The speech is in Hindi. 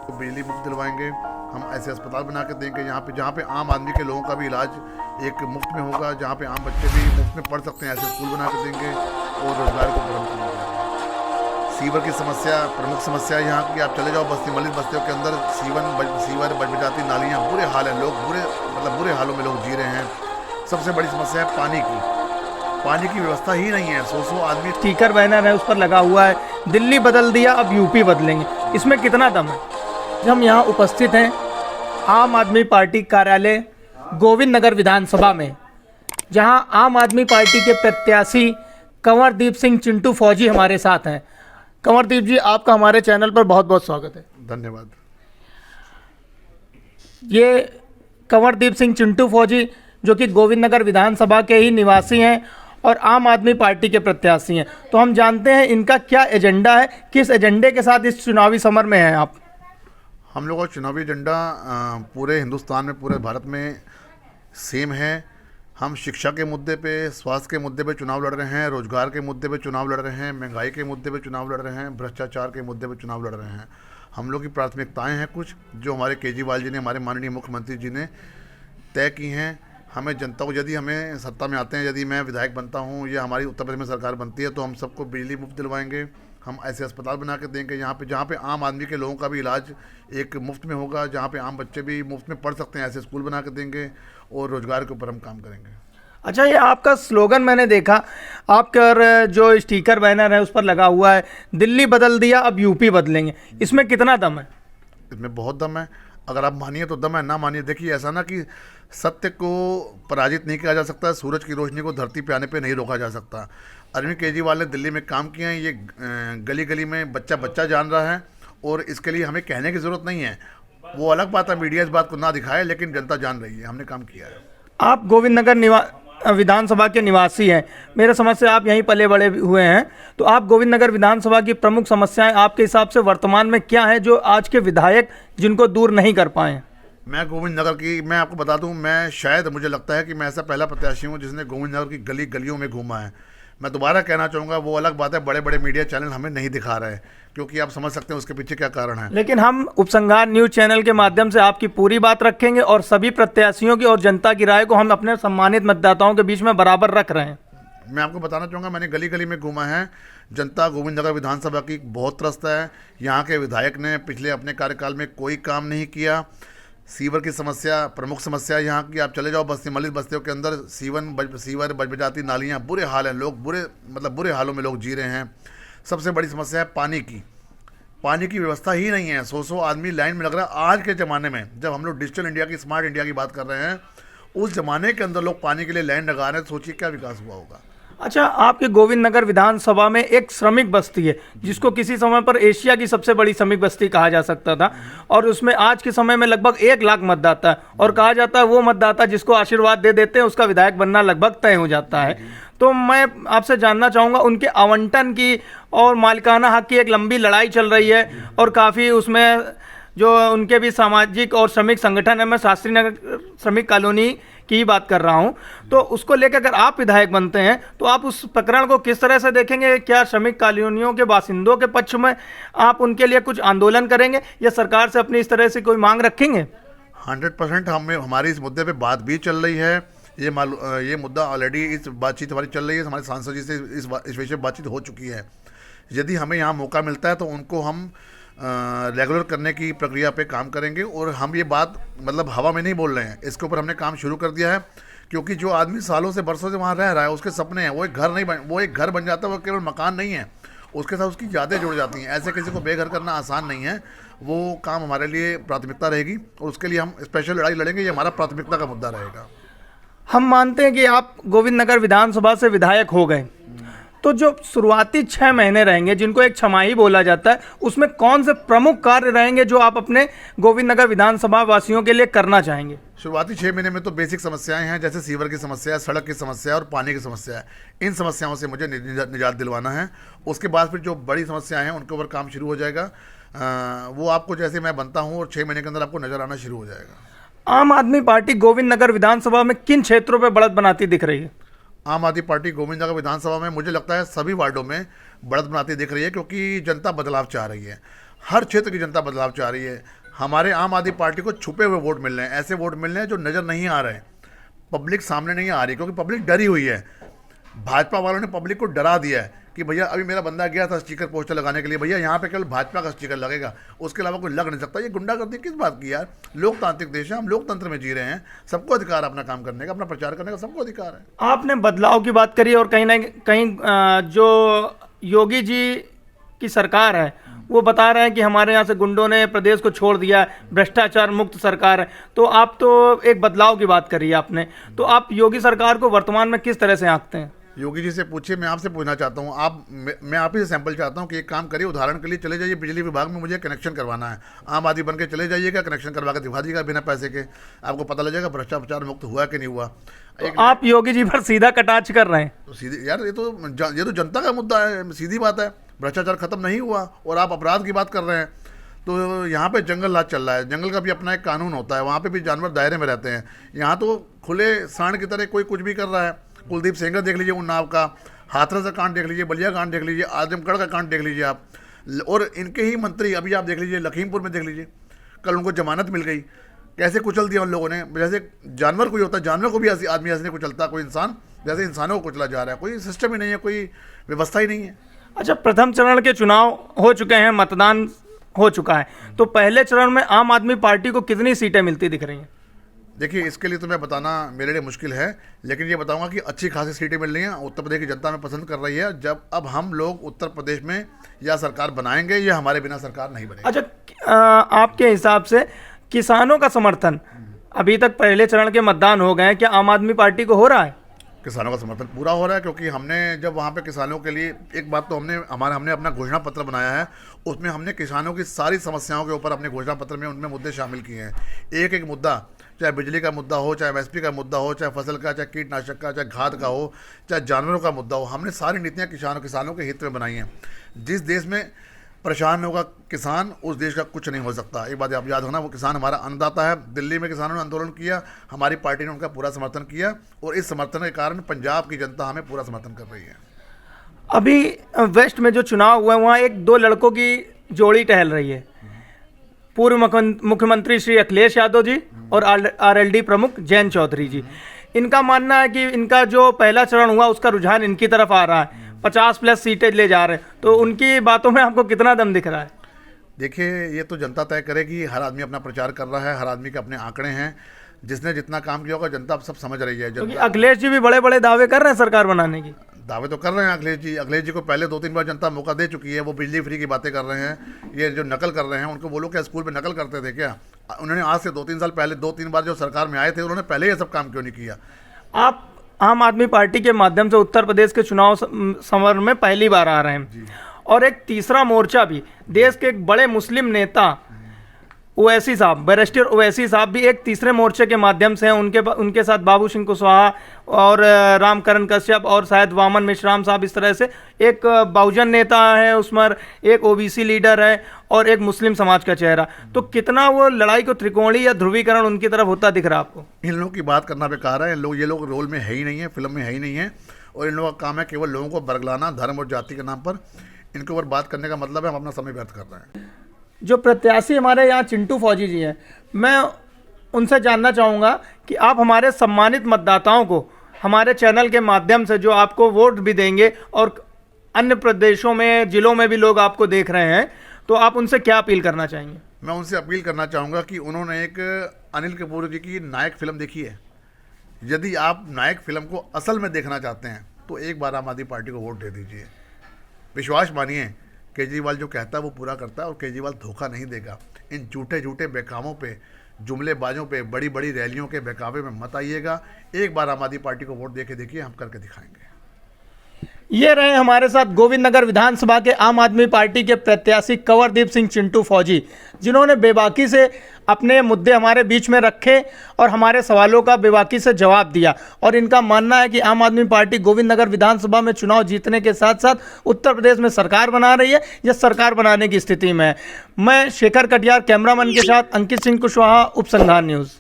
को बिजली मुफ्त दिलवाएंगे। हम ऐसे अस्पताल बना के देंगे जहाँ पे आम आदमी के लोगों का भी इलाज एक मुफ्त में होगा, जहाँ पे आम बच्चे भी मुफ्त में पढ़ सकते हैं, ऐसे स्कूल बना के देंगे और रोजगार को बढ़ावा देंगे। सीवर की समस्या प्रमुख समस्या है यहाँ की। आप चले जाओ बस्ती मलिन बस्तियों के अंदर सीवर बजबजाती नालियाँ, बुरे हाल है, लोग बुरे हालों में लोग जी रहे हैं। सबसे बड़ी समस्या है पानी की व्यवस्था ही नहीं है। 100 आदमी स्टिकर बैनर है उस पर लगा हुआ है, दिल्ली बदल दिया अब यूपी बदलेंगे, इसमें कितना दम है? हम यहाँ उपस्थित हैं आम आदमी पार्टी कार्यालय गोविंद नगर विधानसभा में, जहाँ आम आदमी पार्टी के प्रत्याशी कंवरदीप सिंह चिंटू फौजी हमारे साथ हैं। कंवरदीप जी, आपका हमारे चैनल पर बहुत बहुत स्वागत है। धन्यवाद। ये कंवरदीप सिंह चिंटू फौजी जो कि गोविंद नगर विधानसभा के ही निवासी हैं और आम आदमी पार्टी के प्रत्याशी हैं, तो हम जानते हैं इनका क्या एजेंडा है, किस एजेंडे के साथ इस चुनावी समर में हैं आप? हम लोगों का चुनावी एजेंडा पूरे हिंदुस्तान में, पूरे भारत में सेम है। हम शिक्षा के मुद्दे पे, स्वास्थ्य के मुद्दे पे चुनाव लड़ रहे हैं, रोजगार के मुद्दे पे चुनाव लड़ रहे हैं, महंगाई के मुद्दे पे चुनाव लड़ रहे हैं, भ्रष्टाचार के मुद्दे पे चुनाव लड़ रहे हैं। हम लोग की प्राथमिकताएं हैं कुछ जो हमारे केजरीवाल जी ने, हमारे माननीय मुख्यमंत्री जी ने तय की हैं। हमें जनता को, यदि हमें सत्ता में आते हैं, यदि मैं विधायक बनता हूँ या हमारी उत्तर प्रदेश में सरकार बनती है, तो हम सबको बिजली मुफ्त दिलवाएंगे। हम ऐसे अस्पताल बना के देंगे जहाँ पे आम आदमी के लोगों का भी इलाज एक मुफ्त में होगा, जहाँ पे आम बच्चे भी मुफ्त में पढ़ सकते हैं, ऐसे स्कूल बना के देंगे और रोजगार के ऊपर हम काम करेंगे। अच्छा, ये आपका स्लोगन मैंने देखा, आपका जो स्टिकर बैनर है उस पर लगा हुआ है, दिल्ली बदल दिया अब यूपी बदलेंगे, इसमें कितना दम है? इसमें बहुत दम है। अगर आप मानिए तो दम है, ना मानिए देखिए, ऐसा ना कि सत्य को पराजित नहीं किया जा सकता, सूरज की रोशनी को धरती पे आने पे नहीं रोका जा सकता। अरविंद केजरीवाल ने दिल्ली में काम किया है, ये गली गली में बच्चा जान रहा है और इसके लिए हमें कहने की ज़रूरत नहीं है। वो अलग बात है, मीडिया इस बात को ना दिखाए, लेकिन जनता जान रही है, हमने काम किया है। आप गोविंद नगर विधानसभा के निवासी हैं, मेरे समझ से आप यहीं पले बड़े हुए हैं, तो आप गोविंद नगर विधानसभा की प्रमुख समस्याएं आपके हिसाब से वर्तमान में क्या है जो आज के विधायक जिनको दूर नहीं कर पाए? मैं गोविंद नगर की, मैं आपको बता दूं, मुझे लगता है कि मैं ऐसा पहला प्रत्याशी हूं जिसने गोविंद नगर की गलियों में घूमा है। मैं दोबारा कहना चाहूँगा, वो अलग बात है, बड़े बड़े मीडिया चैनल हमें नहीं दिखा रहे हैं, क्योंकि आप समझ सकते हैं उसके पीछे क्या कारण है। लेकिन हम उपसंहार न्यूज चैनल के माध्यम से आपकी पूरी बात रखेंगे और सभी प्रत्याशियों की और जनता की राय को हम अपने सम्मानित मतदाताओं के बीच में बराबर रख रहे हैं। मैं आपको बताना चाहूँगा, मैंने गली गली में घूमा है। जनता गोविंद नगर विधानसभा की बहुत त्रस्त है। यहाँ के विधायक ने पिछले अपने कार्यकाल में कोई काम नहीं किया। सीवर की समस्या प्रमुख समस्या है यहाँ की। आप चले जाओ बस्ती मलिन बस्तियों के अंदर, सीवर बजबजाती नालियाँ, बुरे हाल है, लोग बुरे हालों में लोग जी रहे हैं। सबसे बड़ी समस्या है पानी की व्यवस्था ही नहीं है। 100 आदमी लाइन में लग रहा है। आज के ज़माने में जब हम लोग डिजिटल इंडिया की, स्मार्ट इंडिया की बात कर रहे हैं, उस ज़माने के अंदर लोग पानी के लिए लाइन लगा रहे हैं, सोचिए क्या विकास हुआ होगा। अच्छा, आपके गोविंद नगर विधानसभा में एक श्रमिक बस्ती है जिसको किसी समय पर एशिया की सबसे बड़ी श्रमिक बस्ती कहा जा सकता था, और उसमें आज के समय में लगभग 1 लाख मतदाता है, और कहा जाता है वो मतदाता जिसको आशीर्वाद दे देते हैं उसका विधायक बनना लगभग तय हो जाता है। तो मैं आपसे जानना चाहूँगा, उनके आवंटन की और मालिकाना हक की एक लंबी लड़ाई चल रही है, और काफ़ी उसमें जो उनके भी सामाजिक और श्रमिक संगठन है, मैं शास्त्री नगर श्रमिक कॉलोनी की ही बात कर रहा हूं, तो उसको लेकर अगर आप विधायक बनते हैं तो आप उस प्रकरण को किस तरह से देखेंगे? क्या श्रमिक कॉलोनियों के बासिंदों के पक्ष में आप उनके लिए कुछ आंदोलन करेंगे या सरकार से अपनी इस तरह से कोई मांग रखेंगे? 100% हमारी इस मुद्दे पे बात भी चल रही है। ये मुद्दा ऑलरेडी, इस बातचीत हमारी चल रही है, हमारे सांसद जी से इस विषय पर बातचीत हो चुकी है। यदि हमें यहाँ मौका मिलता है तो उनको हम रेगुलर करने की प्रक्रिया पे काम करेंगे। और हम ये बात मतलब हवा में नहीं बोल रहे हैं, इसके ऊपर हमने काम शुरू कर दिया है। क्योंकि जो आदमी सालों से बरसों से वहाँ रह रहा है, उसके सपने हैं, वो एक घर बन जाता है। वो केवल मकान नहीं है, उसके साथ उसकी यादें जुड़ जाती हैं। ऐसे किसी को बेघर करना आसान नहीं है। वो काम हमारे लिए प्राथमिकता रहेगी और उसके लिए हम स्पेशल लड़ाई लड़ेंगे। ये हमारा प्राथमिकता का मुद्दा रहेगा। हम मानते हैं कि आप गोविंद नगर विधानसभा से विधायक हो गए, तो जो शुरुआती 6 महीने रहेंगे जिनको एक छमाही बोला जाता है, उसमें कौन से प्रमुख कार्य रहेंगे जो आप अपने गोविंद नगर विधानसभा वासियों के लिए करना चाहेंगे? शुरुआती 6 महीने में तो बेसिक समस्याएं हैं, जैसे सीवर की समस्या, सड़क की समस्या और पानी की समस्या है। इन समस्याओं से मुझे निजात दिलवाना है। उसके बाद फिर जो बड़ी समस्याएं हैं उनके ऊपर काम शुरू हो जाएगा। वो आपको, जैसे मैं बनता हूँ और 6 महीने के अंदर आपको नजर आना शुरू हो जाएगा। आम आदमी पार्टी गोविंद नगर विधानसभा में किन क्षेत्रों पर बढ़त बनाती दिख रही है? आम आदमी पार्टी गोविंद नगर विधानसभा में मुझे लगता है सभी वार्डों में बढ़त बनाती दिख रही है, क्योंकि जनता बदलाव चाह रही है। हर क्षेत्र की जनता बदलाव चाह रही है। हमारे आम आदमी पार्टी को छुपे हुए वोट मिल रहे हैं, ऐसे वोट मिल रहे हैं जो नज़र नहीं आ रहे हैं, पब्लिक सामने नहीं आ रही, क्योंकि पब्लिक डरी हुई है। भाजपा वालों ने पब्लिक को डरा दिया है कि भैया अभी मेरा बंदा गया था स्टिकर पोस्टर लगाने के लिए, भैया यहाँ पे केवल भाजपा का स्टिकर लगेगा, उसके अलावा कोई लग नहीं सकता। ये गुंडागर्दी किस बात की यार? लोकतांत्रिक देश है, हम लोकतंत्र में जी रहे हैं, सबको अधिकार है अपना काम करने का, अपना प्रचार करने का सबको अधिकार है। आपने बदलाव की बात करी और कहीं ना कहीं जो योगी जी की सरकार है वो बता रहे हैं कि हमारे यहाँ से गुंडों ने प्रदेश को छोड़ दिया है, भ्रष्टाचार मुक्त सरकार है। तो आप तो एक बदलाव की बात करी आपने, तो आप योगी सरकार को वर्तमान में किस तरह से आंकते हैं? योगी जी से पूछिए, मैं आपसे पूछना चाहता हूँ, मैं आप ही से सैंपल चाहता हूँ कि एक काम करिए, उदाहरण के लिए चले जाइए बिजली विभाग में, मुझे कनेक्शन करवाना है, आम आदमी बन के चले जाइएगा, कनेक्शन करवा के दिखा दीजिएगा बिना पैसे के, आपको पता लगेगा भ्रष्टाचार मुक्त हुआ कि नहीं हुआ। तो आप योगी जी पर सीधा कटाक्ष कर रहे हैं। तो सीधी यार, ये तो जनता का मुद्दा है, सीधी बात है, भ्रष्टाचार खत्म नहीं हुआ और आप अपराध की बात कर रहे हैं। तो यहाँ पे जंगल राज चल रहा है, जंगल का भी अपना एक कानून होता है, वहाँ पे भी जानवर दायरे में रहते हैं। यहाँ तो खुले सांड की तरह कोई कुछ भी कर रहा है। कुलदीप सेंगर देख लीजिए उन्नाव का, हाथरस का कांड देख लीजिए, बलिया कांड देख लीजिए, आजमगढ़ का कांड देख लीजिए आप, और इनके ही मंत्री अभी आप देख लीजिए लखीमपुर में देख लीजिए, कल उनको जमानत मिल गई, कैसे कुचल दिया उन लोगों ने। जैसे जानवर कोई होता है, जानवर को भी आदमी ऐसे नहीं कुचलता, कोई इंसान जैसे इंसानों को कुचला जा रहा है, कोई सिस्टम ही नहीं है, कोई व्यवस्था ही नहीं है। अच्छा, प्रथम चरण के चुनाव हो चुके हैं, मतदान हो चुका है, तो पहले चरण में आम आदमी पार्टी को कितनी सीटें मिलती दिख रही हैं? देखिए, इसके लिए तो मैं बताना मेरे लिए मुश्किल है, लेकिन ये बताऊंगा कि अच्छी खासी सीटें मिल रही हैं, उत्तर प्रदेश की जनता में पसंद कर रही है। जब अब हम लोग उत्तर प्रदेश में या सरकार बनाएंगे या हमारे बिना सरकार नहीं बनेगी। अच्छा, आपके हिसाब से किसानों का समर्थन अभी तक पहले चरण के मतदान हो गए हैं, क्या आम आदमी पार्टी को हो रहा है? किसानों का समर्थन पूरा हो रहा है, क्योंकि हमने जब वहाँ पे किसानों के लिए एक बात तो हमने अपना घोषणा पत्र बनाया है, उसमें हमने किसानों की सारी समस्याओं के ऊपर अपने घोषणा पत्र में उनमें मुद्दे शामिल किए हैं। एक एक मुद्दा, चाहे बिजली का मुद्दा हो, चाहे एमएसपी का मुद्दा हो, चाहे फसल का, चाहे कीटनाशक का, चाहे खाद का हो, चाहे जानवरों का मुद्दा हो, हमने सारी नीतियाँ किसानों के हित में बनाई हैं। जिस देश में परेशान होगा किसान, उस देश का कुछ नहीं हो सकता। एक बात आप याद रखना, वो किसान हमारा अन्नदाता है। दिल्ली में किसानों ने आंदोलन किया, हमारी पार्टी ने उनका पूरा समर्थन किया, और इस समर्थन के कारण पंजाब की जनता हमें पूरा समर्थन कर रही है। अभी वेस्ट में जो चुनाव हुआ है, वहाँ एक दो लड़कों की जोड़ी टहल रही है, पूर्व मुख्यमंत्री श्री अखिलेश यादव जी और आरएलडी प्रमुख जयंत चौधरी जी। इनका मानना है कि इनका जो पहला चरण हुआ उसका रुझान इनकी तरफ आ रहा है, 50+ सीटें ले जा रहे हैं, तो उनकी बातों में आपको कितना दम दिख रहा है? देखिए, ये तो जनता तय करेगी। हर आदमी अपना प्रचार कर रहा है, हर आदमी के अपने आंकड़े हैं, जिसने जितना काम किया होगा जनता अब सब समझ रही है। क्योंकि अखिलेश जी भी बड़े बड़े दावे कर रहे हैं सरकार बनाने की। दावे तो कर रहे हैं अखिलेश जी को पहले 2-3 बार जनता मौका दे चुकी है। वो बिजली फ्री की बातें कर रहे हैं, ये जो नकल कर रहे हैं, उनको बोलो क्या स्कूल में नकल करते थे क्या? उन्होंने आज से 2-3 साल पहले 2-3 बार जो सरकार में आए थे, उन्होंने पहले ये सब काम क्यों नहीं किया? आप आम आदमी पार्टी के माध्यम से उत्तर प्रदेश के चुनाव समर में पहली बार आ रहे हैं, और एक तीसरा मोर्चा भी, देश के एक बड़े मुस्लिम नेता ओवैसी साहब, बैरिस्टर ओवैसी साहब भी एक तीसरे मोर्चे के माध्यम से हैं। उनके साथ बाबू सिंह कुशवाहा और रामकरण कश्यप और शायद वामन मिश्राम साहब, इस तरह से एक बहुजन नेता है उसमें, एक ओबीसी लीडर है और एक मुस्लिम समाज का चेहरा। तो कितना वो लड़ाई को त्रिकोणीय या ध्रुवीकरण उनकी तरफ होता दिख रहा है आपको? इन लोगों की बात करना बेकार है। ये लोग रोल में है ही नहीं है, फिल्म में है ही नहीं है, और इन लोगों का काम है केवल लोगों को बरगलाना धर्म और जाति के नाम पर। इनके ऊपर बात करने का मतलब है हम अपना समय व्यर्थ कर रहे हैं। जो प्रत्याशी हमारे यहाँ चिंटू फौजी जी हैं, मैं उनसे जानना चाहूँगा कि आप हमारे सम्मानित मतदाताओं को हमारे चैनल के माध्यम से, जो आपको वोट भी देंगे और अन्य प्रदेशों में, जिलों में भी लोग आपको देख रहे हैं, तो आप उनसे क्या अपील करना चाहेंगे? मैं उनसे अपील करना चाहूँगा कि उन्होंने एक अनिल कपूर जी की नायक फिल्म देखी है। यदि आप नायक फिल्म को असल में देखना चाहते हैं तो एक बार आम आदमी पार्टी को वोट दे दीजिए। विश्वास मानिए, केजरीवाल जो कहता है वो पूरा करता है, और केजरीवाल धोखा नहीं देगा। इन झूठे बहकावों पे, जुमलेबाजों पे, बड़ी बड़ी रैलियों के बहकावे में मत आइएगा। एक बार आम आदमी पार्टी को वोट दे के देखिए, हम करके दिखाएंगे। ये रहे हमारे साथ गोविंद नगर विधानसभा के आम आदमी पार्टी के प्रत्याशी कंवरदीप सिंह चिंटू फौजी, जिन्होंने बेबाकी से अपने मुद्दे हमारे बीच में रखे और हमारे सवालों का बेबाकी से जवाब दिया। और इनका मानना है कि आम आदमी पार्टी गोविंद नगर विधानसभा में चुनाव जीतने के साथ साथ उत्तर प्रदेश में सरकार बना रही है, या सरकार बनाने की स्थिति में है। मैं शेखर कटियार कैमरामैन के साथ अंकित सिंह कुशवाहा, उपसंधान न्यूज़।